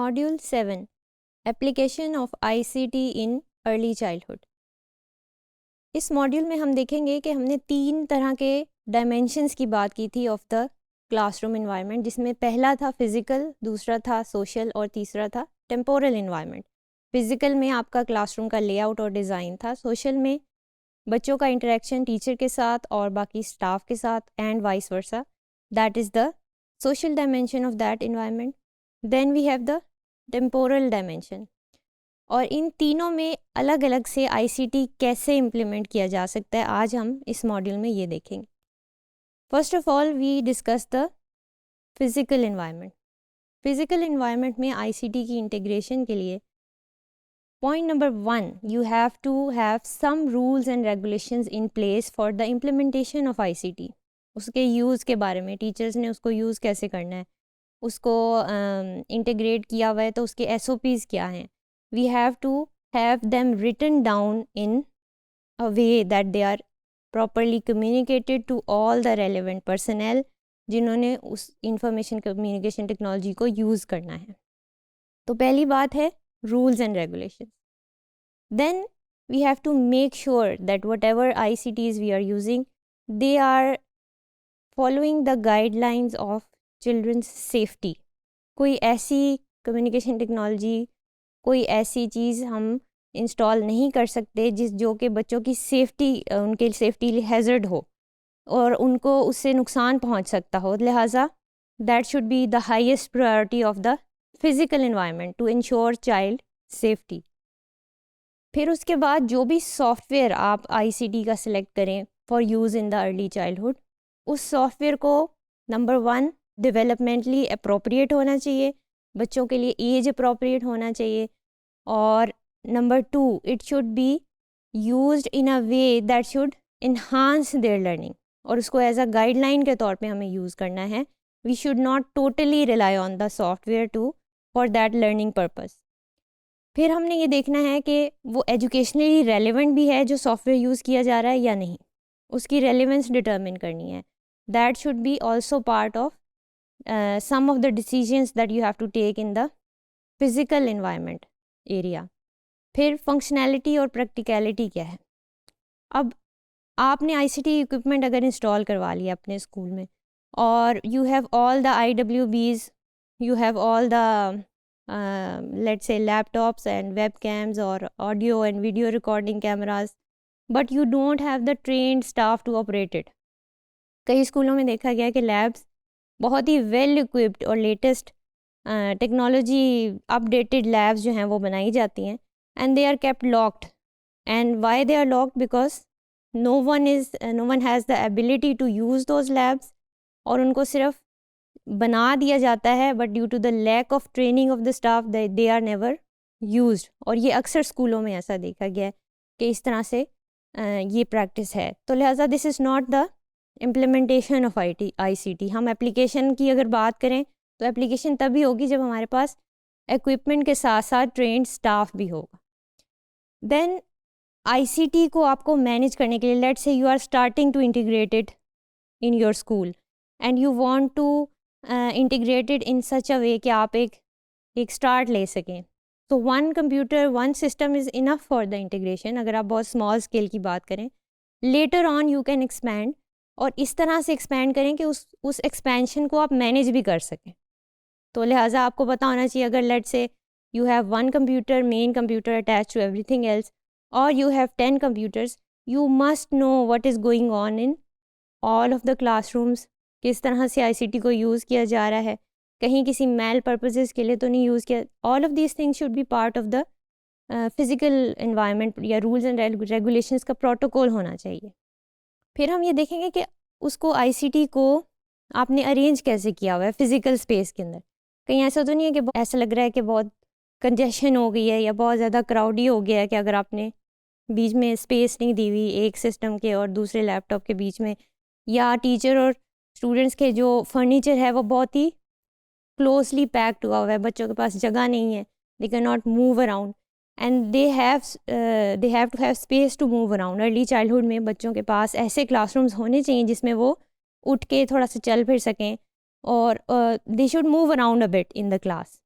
Module 7 application of ICT in early childhood. इस module में हम देखेंगे कि हमने 3 तरह के डायमेंशंस की बात की थी ऑफ द क्लासरूम इन्वायरमेंट, जिसमें पहला था फिज़िकल, दूसरा था सोशल और तीसरा था टेम्पोरल इन्वायरमेंट। फिज़िकल में आपका क्लासरूम का लेआउट और डिज़ाइन था, सोशल में बच्चों का इंटरेक्शन टीचर के साथ और बाकी स्टाफ के साथ and vice versa, that is the social dimension of that environment. Then we have the temporal dimension. और इन तीनों में अलग अलग से आईसीटी कैसे इम्प्लीमेंट किया जा सकता है, आज हम इस मॉड्यूल में ये देखेंगे। First of all we discuss the physical environment. Physical environment में आईसीटी की इंटीग्रेशन के लिए point number 1, you have to have some rules and regulations in place for the implementation of ICT. उसके यूज़ के बारे में, टीचर्स ने उसको यूज़ कैसे करना है, उसको इंटीग्रेट किया हुआ है तो उसके एसओपीज़ क्या हैं। We have to have them written down in a way that they are properly communicated to all the relevant personnel जिन्होंने उस इंफॉर्मेशन कम्युनिकेशन टेक्नोलॉजी को यूज़ करना है। तो पहली बात है rules and regulation. Then we have to make sure that whatever ICTs we are using they are following the guidelines of children's safety. कोई ऐसी कम्युनिकेशन टेक्नोलॉजी, कोई ऐसी चीज़ हम इंस्टॉल नहीं कर सकते जो कि बच्चों की सेफ्टी, उनके सेफ्टी हैज़र्ड हो और उनको उससे नुकसान पहुंच सकता हो। लिहाजा that should be the highest priority of the physical environment to ensure child safety. फिर उसके बाद जो भी सॉफ्टवेयर आप ICT का सिलेक्ट करें for use in the early childhood, उस सॉफ्टवेयर को नंबर 1 डेवलपमेंटली अप्रोप्रिएट होना चाहिए, बच्चों के लिए एज अप्रोप्रिएट होना चाहिए, और number 2 it should be used in a way that should enhance there learning, और उसको एज अ गाइडलाइन के तौर पे हमें यूज़ करना है। We should not totally rely on the software to for that learning purpose. फिर हमने ये देखना है कि वो एजुकेशनली रेलिवेंट भी है जो सॉफ्टवेयर यूज़ किया जा रहा है या नहीं, उसकी रेलिवेंस डिटर्मिन करनी है। That should B also part of some of the decisions that you have to take in the physical environment area. फिर फंक्शनैलिटी और प्रैक्टिकलिटी क्या है। अब आपने ICT इक्विपमेंट अगर इंस्टॉल करवा लिया अपने स्कूल में और you have all the IWBs, you have all the let's say laptops and webcams or audio and video recording cameras, but you don't have the trained staff to operate it. कई स्कूलों में देखा गया कि labs बहुत ही well equipped और latest technology updated labs जो हैं वो बनाई जाती हैं, and they are kept locked. And why they are locked? Because no one has the ability to use those labs, और उनको सिर्फ बना दिया जाता है, but due to the lack of training of the staff they are never used. और ये अक्सर स्कूलों में ऐसा देखा गया है कि इस तरह से ये प्रैक्टिस है। तो लिहाजा this is not the implementation of ICT। हम एप्लीकेशन की अगर बात करें तो एप्लीकेशन तभी होगी जब हमारे पास इक्विपमेंट के साथ साथ ट्रेंड स्टाफ भी होगा। देन ICT को आपको मैनेज करने के लिए, let's say you are starting to integrate it in your school and you want to integrate it in such a way कि आप एक स्टार्ट ले सकें। तो 1 computer 1 system is enough for the integration, अगर आप बहुत स्मॉल स्केल की बात करें। Later on you can expand, और इस तरह से एक्सपैंड करें कि उस एक्सपेंशन को आप मैनेज भी कर सकें। तो लिहाजा आपको पता होना चाहिए, अगर let's say you have 1 computer, main computer attach to everything else, और you have 10 computers, you must know what is going on in all of the classrooms, किस तरह से ICT को यूज़ किया जा रहा है, कहीं किसी मेल पर्पसेस के लिए तो नहीं यूज़ किया। All of these things should be part of the physical environment, या रूल्स एंड रेगुलेशंस का प्रोटोकॉल होना चाहिए। फिर हम ये देखेंगे कि उसको ICT को आपने अरेंज कैसे किया हुआ है फ़िज़िकल स्पेस के अंदर। कहीं ऐसा तो नहीं है कि ऐसा लग रहा है कि बहुत कंजेशन हो गई है या बहुत ज़्यादा क्राउडी हो गया है कि अगर आपने बीच में स्पेस नहीं दी हुई एक सिस्टम के और दूसरे लैपटॉप के बीच में, या टीचर और स्टूडेंट्स के जो फर्नीचर है वो बहुत ही क्लोजली पैक्ड हुआ है, बच्चों के पास जगह नहीं है, they can not move around and they have to have space to move around. Early childhood में बच्चों के पास ऐसे क्लासरूम्स होने चाहिए जिसमें वो उठ के थोड़ा सा चल फिर सकें, और they should move around a bit in the class.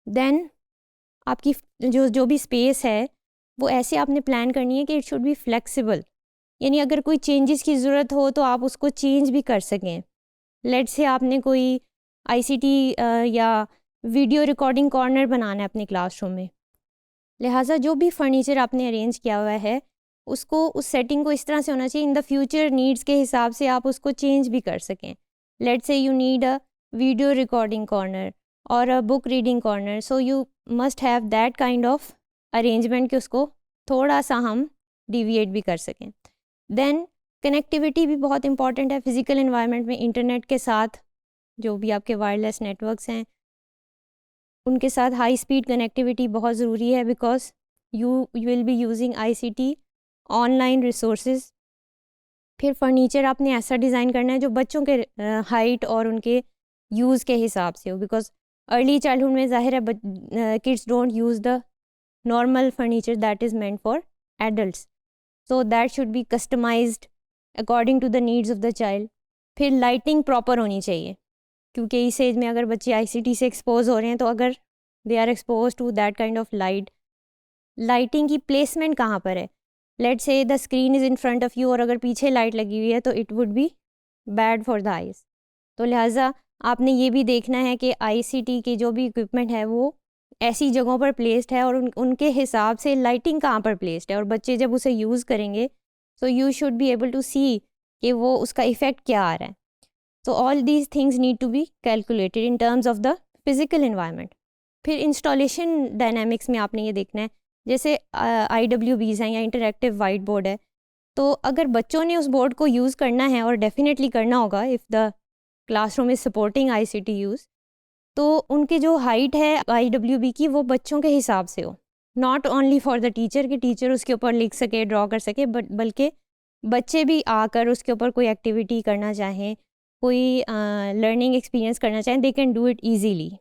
Then आपकी जो भी स्पेस है वो ऐसे आपने प्लान करनी है कि इट शुड बी फ्लेक्सिबल, यानी अगर कोई चेंजेस की ज़रूरत हो तो आप उसको चेंज भी कर सकें। लेट्स से आपने कोई आईसीटी या वीडियो रिकॉर्डिंग कॉर्नर बनाना है अपने क्लासरूम में, लिहाजा जो भी फर्नीचर आपने अरेंज किया हुआ है उसको, उस सेटिंग को इस तरह से होना चाहिए इन द फ्यूचर नीड्स के हिसाब से आप उसको चेंज भी कर सकें। Let's say you need a video recording corner और a book reading corner, so you must have that kind of arrangement कि उसको थोड़ा सा हम डिविएट भी कर सकें। देन कनेक्टिविटी भी बहुत इंपॉर्टेंट है फिज़िकल इन्वायरमेंट में। इंटरनेट के साथ जो भी आपके वायरलेस नेटवर्क्स हैं उनके साथ हाई स्पीड कनेक्टिविटी बहुत ज़रूरी है, because you will be using ICT online resources. फिर फर्नीचर आपने ऐसा डिज़ाइन करना है जो बच्चों के हाइट और उनके यूज़ के हिसाब से हो, बिकॉज अर्ली चाइल्डहुड में ज़ाहिर है kids don't use the normal furniture that is meant for adults, so that should be customized according to the needs of the child. फिर लाइटिंग प्रॉपर होनी चाहिए, क्योंकि इस एज में अगर बच्चे आईसीटी से एक्सपोज हो रहे हैं तो अगर they are expose to that kind of light, lighting की प्लेसमेंट कहाँ पर है। Let's say the screen is in front of you और अगर पीछे लाइट लगी हुई है तो it would be bad for the eyes. तो लिहाजा आपने ये भी देखना है कि आईसीटी की जो भी इक्विपमेंट है वो ऐसी जगहों पर प्लेस्ड है और उनके हिसाब से लाइटिंग कहाँ पर प्लेस्ड है, और बच्चे जब उसे यूज़ करेंगे so you should be able to see कि वो उसका इफ़ेक्ट क्या आ रहा है। So all these things need to be calculated in terms of the physical environment. फिर इंस्टॉलेशन डायनामिक्स में आपने ये देखना है, जैसे IWBs हैं या इंटरैक्टिव वाइट बोर्ड है, तो अगर बच्चों ने उस बोर्ड को यूज़ करना है और डेफिनेटली करना होगा if the classroom is supporting ICT use, तो उनकी जो हाइट है IWB की वो बच्चों के हिसाब से हो, not only for the teacher कि टीचर उसके ऊपर लिख सके, ड्रॉ कर सके, बल्कि बच्चे भी आकर उसके ऊपर कोई एक्टिविटी करना चाहें, कोई लर्निंग एक्सपीरियंस करना चाहें, they can do it easily.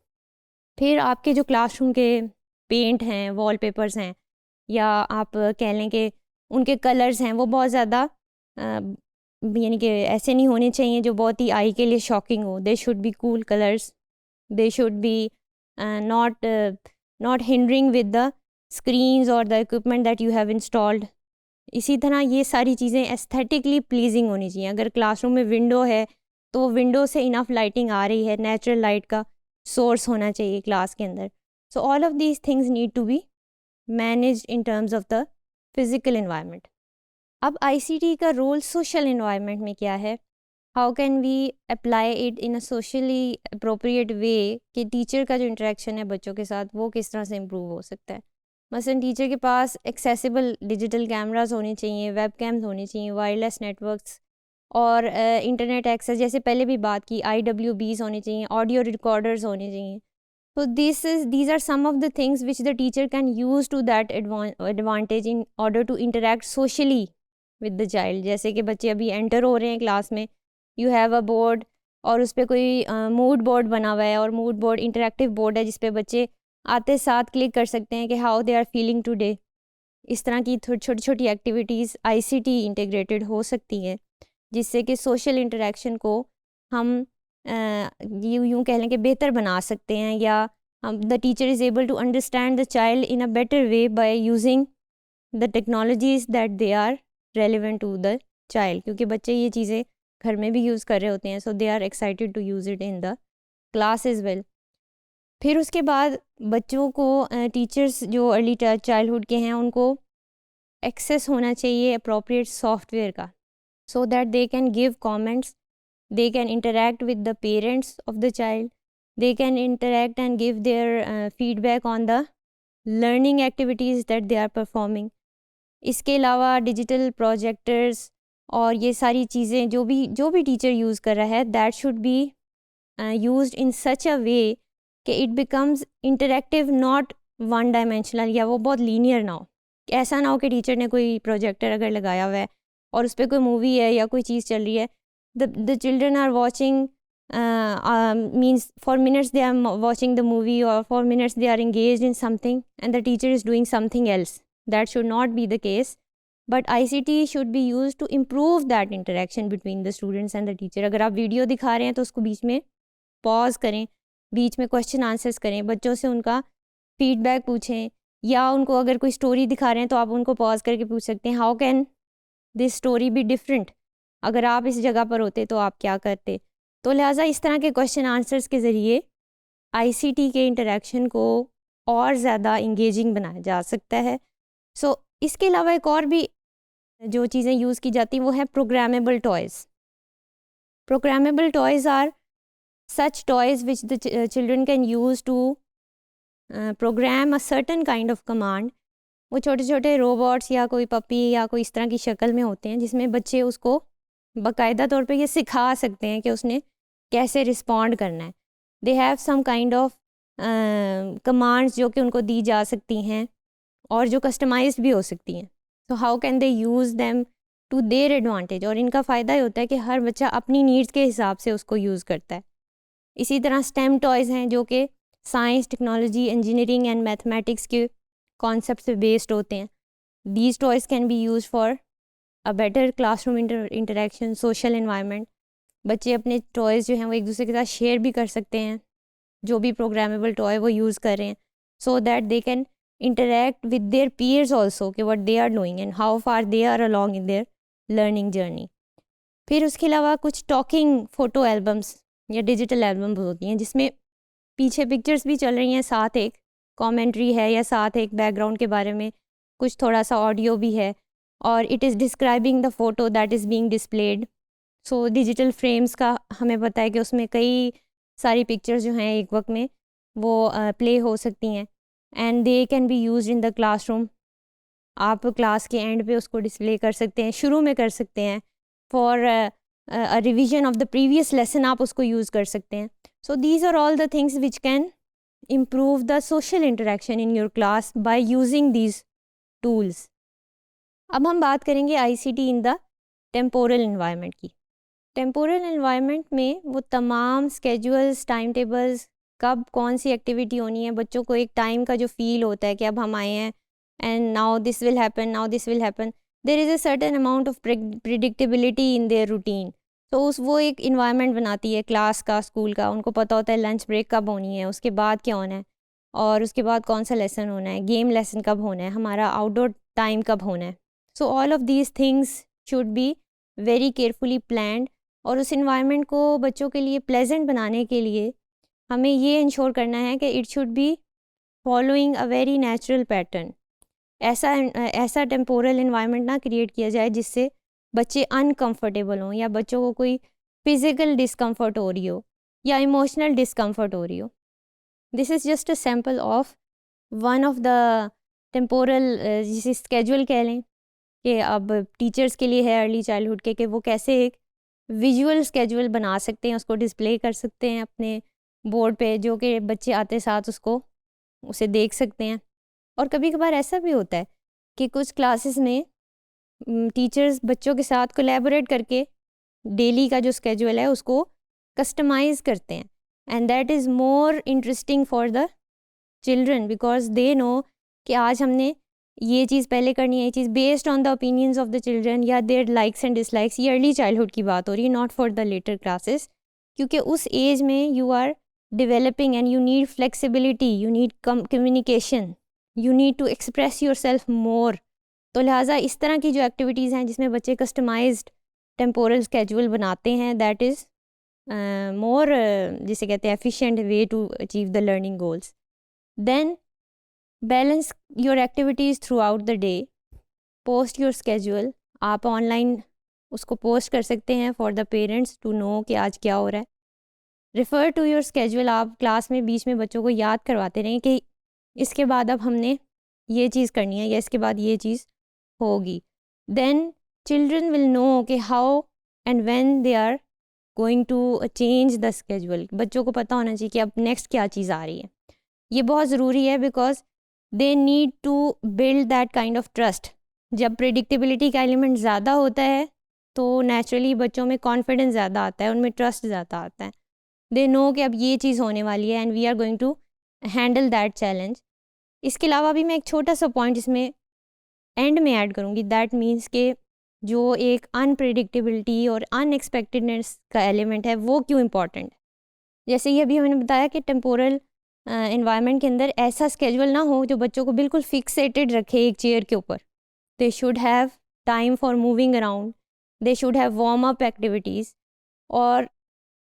फिर आपके जो क्लासरूम के पेंट हैं, वॉलपेपर्स हैं, या आप कह लें कि उनके कलर्स हैं, वो बहुत ज़्यादा यानी कि ऐसे नहीं होने चाहिए जो बहुत ही आई के लिए शॉकिंग हो। They should be cool colours, they should be not hindering with the screens और the equipment that you have installed. इसी तरह ये सारी चीज़ें एस्थेटिकली प्लीजिंग होनी चाहिए। अगर क्लासरूम में विंडो है तो विंडो से इनफ लाइटिंग आ रही है, नेचुरल लाइट का सोर्स होना चाहिए क्लास के अंदर। So all of these things need to be managed in terms of the physical environment. अब आईसीटी का रोल सोशल इन्वायरमेंट में क्या है, how can we apply it in a socially appropriate way, कि टीचर का जो इंटरेक्शन है बच्चों के साथ वो किस तरह से इम्प्रूव हो सकता है। मसलन टीचर के पास एक्सेसिबल डिजिटल कैमरास होने चाहिए, वेब कैम्स होने चाहिए, वायरलेस नेटवर्क्स और इंटरनेट एक्सेस, जैसे पहले भी बात की, IWBs होने चाहिए, ऑडियो रिकॉर्डर्स होने चाहिए। तो these are some of the things which the teacher can use to that advantage in order to interact socially with the child. जैसे कि बच्चे अभी एंटर हो रहे हैं क्लास में, यू हैव अ बोर्ड और उस पर कोई मूड बोर्ड बना हुआ है, और मूड बोर्ड इंटरेक्टिव बोर्ड है जिस पे बच्चे आते साथ क्लिक कर सकते हैं कि how they are feeling today. इस तरह की छोटी छोटी एक्टिविटीज़ आईसीटी इंटीग्रेटेड हो सकती हैं, जिससे कि सोशल इंटरेक्शन को हम यूँ कह लें कि बेहतर बना सकते हैं, या हम the teacher is able to understand the child in a better way by using the technologies that they are relevant to the child, क्योंकि बच्चे ये चीज़ें घर में भी यूज़ कर रहे होते हैं, so they are excited to use it in the class as well. फिर उसके बाद बच्चों को टीचर्स जो अर्ली चाइल्डहुड के हैं उनको एक्सेस होना चाहिए अप्रोप्रिएट सॉफ्टवेयर का, so that they can give comments, they can interact with the parents of the child, they can interact and give their feedback on the learning activities that they are performing. इसके अलावा digital projectors और ये सारी चीज़ें जो भी teacher use कर रहा है, that should be used in such a way कि it becomes interactive, not one dimensional, या वो बहुत लीनियर ना हो। ऐसा ना हो कि टीचर ने कोई प्रोजेक्टर अगर लगाया हुआ है और उस पर कोई मूवी है या कोई चीज़ चल रही है, the children are watching means for minutes they are watching the movie, और for minutes they are engaged in something and the teacher is doing something else. That should not be the case, but ICT should be used to improve that interaction between the students and the teacher. अगर आप video दिखा रहे हैं तो उसको बीच में pause करें, बीच में क्वेश्चन आंसर्स करें, बच्चों से उनका फीडबैक पूछें, या उनको अगर कोई स्टोरी दिखा रहे हैं तो आप उनको पॉज करके पूछ सकते हैं how can this story be different, अगर आप इस जगह पर होते तो आप क्या करते। तो लिहाजा इस तरह के क्वेश्चन आंसर्स के ज़रिए आईसीटी के इंटरेक्शन को और ज़्यादा इंगेजिंग बनाया जा सकता है। सो इसके अलावा एक और भी जो चीज़ें यूज़ की जाती हैं वो है programmable toys. Programmable toys are such toys which the children can use to program a certain kind of command। वो छोटे छोटे रोबोट्स या कोई पपी या कोई इस तरह की शक्ल में होते हैं जिसमें बच्चे उसको बाकायदा तौर पे ये सिखा सकते हैं कि उसने कैसे रिस्पॉन्ड करना है। They have some kind of commands जो कि उनको दी जा सकती हैं और जो कस्टमाइज्ड भी हो सकती हैं। So how can they use them to their advantage, और इनका फ़ायदा ये होता है कि हर बच्चा अपनी नीड्स के हिसाब से उसको यूज़ करता है। इसी तरह स्टेम टॉयज़ हैं जो कि science, technology, engineering and mathematics के कॉन्सेप्ट पे बेस्ड होते हैं। These toys can be use for a better classroom interaction, social environment. बच्चे अपने टॉयज़ जो हैं वो एक दूसरे के साथ शेयर भी कर सकते हैं, जो भी प्रोग्रामेबल टॉय वो यूज़ कर रहे हैं, so that they can interact with their peers also कि what they are doing and how far they are along in their learning journey. फिर उसके अलावा कुछ टॉकिंग फ़ोटो एल्बम्स या डिजिटल एल्बम्स होती हैं जिसमें पीछे पिक्चर्स भी चल रही हैं, साथ एक कमेंट्री है या साथ एक बैकग्राउंड के बारे में कुछ थोड़ा सा ऑडियो भी है, और it is describing the photo that is being displayed. So digital frames का हमें पता है कि उसमें कई सारी पिक्चर्स जो हैं एक वक्त में वो प्ले हो सकती हैं, and they can be used in the classroom. आप क्लास के एंड पे उसको डिस्प्ले कर सकते हैं, शुरू में कर सकते हैं, for a revision of the previous lesson आप उसको यूज़ कर सकते हैं। So these are all the things which can improve the social interaction in your class by using these tools। अब हम बात करेंगे ICT in the temporal environment की। temporal environment में वो तमाम schedules, टाइम टेबल्स, कब कौन सी एक्टिविटी होनी है, बच्चों को एक टाइम का जो फील होता है कि अब हम आए हैं and now this will happen, now this will happen, there is a certain amount of predictability in their routine। तो वो एक इन्वायरमेंट बनाती है क्लास का, स्कूल का। उनको पता होता है लंच ब्रेक कब होनी है, उसके बाद क्या होना है, और उसके बाद कौन सा लेसन होना है, गेम लेसन कब होना है, हमारा आउटडोर टाइम कब होना है। सो all of these things should be very carefully planned, और उस इन्वायरमेंट को बच्चों के लिए प्लेजेंट बनाने के लिए हमें ये इंश्योर करना है कि it should be following a very natural pattern. ऐसा टेम्पोरल इन्वायरमेंट ना क्रिएट किया जाए जिससे बच्चे अनकंफर्टेबल हों, या बच्चों को कोई फिज़िकल डिस्कम्फर्ट हो रही हो या इमोशनल डिस्कम्फर्ट हो रही हो। This is just a sample of one of the temporal, जिसे स्केजुअल कह लें, कि अब टीचर्स के लिए है अर्ली चाइल्डहुड के, कि वो कैसे एक विजुअल स्केजुअल बना सकते हैं, उसको डिस्प्ले कर सकते हैं अपने बोर्ड पे, जो कि बच्चे आते साथ उसे देख सकते हैं। और कभी कभार ऐसा भी होता है कि कुछ क्लासेस में टीचर्स बच्चों के साथ कोलैबोरेट करके डेली का जो स्केजुअल है उसको कस्टमाइज़ करते हैं, and that is more interesting for the children because they know कि आज हमने ये चीज़ पहले करनी है, ये चीज़ based on the opinions of the children या देयर लाइक्स एंड डिसलाइक्स। ये अर्ली चाइल्डहुड की बात हो रही है, not for the later classes, क्योंकि उस एज में you are developing and you need flexibility, you need communication, you need to express your self मोर। तो लिहाजा इस तरह की जो एक्टिविटीज़ हैं जिसमें बच्चे कस्टमाइज्ड टेम्पोरल स्केजुअल बनाते हैं, दैट इज़ मोर, जिसे कहते हैं efficient way to achieve the learning goals. Then balance your activities throughout the day, post your schedule. आप ऑनलाइन उसको पोस्ट कर सकते हैं for the parents to know कि आज क्या हो रहा है। रिफ़र टू योर स्केजुअल, आप क्लास में बीच में बच्चों को याद करवाते रहें कि इसके बाद अब हमने ये चीज़ करनी है या इसके बाद ये चीज़ होगी। देन चिल्ड्रन विल नो कि how and when they are going to change the schedule. बच्चों को पता होना चाहिए कि अब नेक्स्ट क्या चीज़ आ रही है। ये बहुत ज़रूरी है because they need to build that kind of trust. जब प्रेडिक्टेबिलिटी का एलिमेंट ज़्यादा होता है तो नेचुरली बच्चों में कॉन्फिडेंस ज़्यादा आता है, उनमें ट्रस्ट ज़्यादा आता है। दे नो कि अब ये चीज़ होने वाली है and we are going to handle that challenge. इसके अलावा भी मैं एक छोटा सा पॉइंट इसमें एंड में ऐड करूँगी, दैट मीन्स के जो एक अनप्रेडिक्टेबिलिटी और अनएक्सपेक्टेडनेस का एलिमेंट है वो क्यों इम्पॉर्टेंट है। जैसे ये अभी हमने बताया कि टेम्पोरल इन्वायरमेंट के अंदर ऐसा स्केड्यूल ना हो जो बच्चों को बिल्कुल फिक्सेटेड रखे एक चेयर के ऊपर. They should have time for moving around, they should have warm up activities और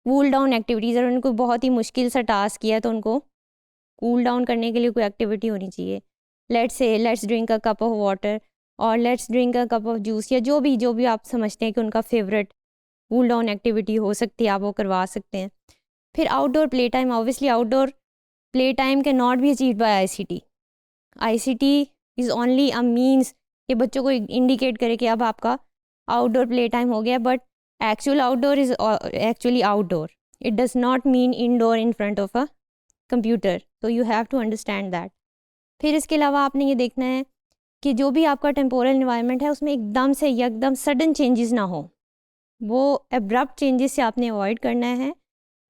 कूल डाउन एक्टिविटीज़. अगर उनको बहुत ही मुश्किल सा टास्क किया तो उनको कूल डाउन करने के लिए कोई एक्टिविटी होनी चाहिए. Let's drink a cup of water और let's drink a cup of juice, या जो भी आप समझते हैं कि उनका फेवरेट कूल डाउन एक्टिविटी हो सकती है, आप वो करवा सकते हैं. फिर outdoor play time. Obviously outdoor play time can not be achieved by ICT. ICT is only a means कि बच्चों को इंडिकेट करे कि अब आपका आउटडोर प्ले टाइम हो गया, but actual outdoor is actually outdoor. It does not mean indoor in front of a computer. तो you have to understand that. फिर इसके अलावा आपने ये देखना है कि जो भी आपका टेम्पोरल इन्वायरमेंट है उसमें एकदम से यकदम सडन चेंजेस ना हो. वो एब्रप्ट चेंजेस से आपने अवॉइड करना है,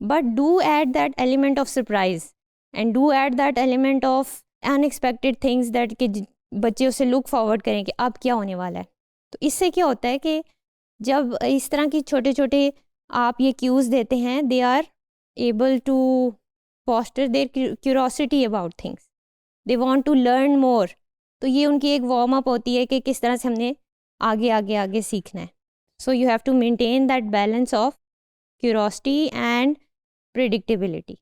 but do add that element of surprise and do add that element of unexpected things that कि बच्चे उसे लुक फॉरवर्ड करें कि अब क्या होने वाला है. तो इससे क्या होता है कि जब इस तरह की छोटे छोटे आप ये क्यूज़ देते हैं, they are able to foster their curiosity about things. They want to learn more. तो ये उनकी एक वार्म अप होती है कि किस तरह से हमने आगे आगे आगे सीखना है. So you have to maintain that balance of curiosity and predictability.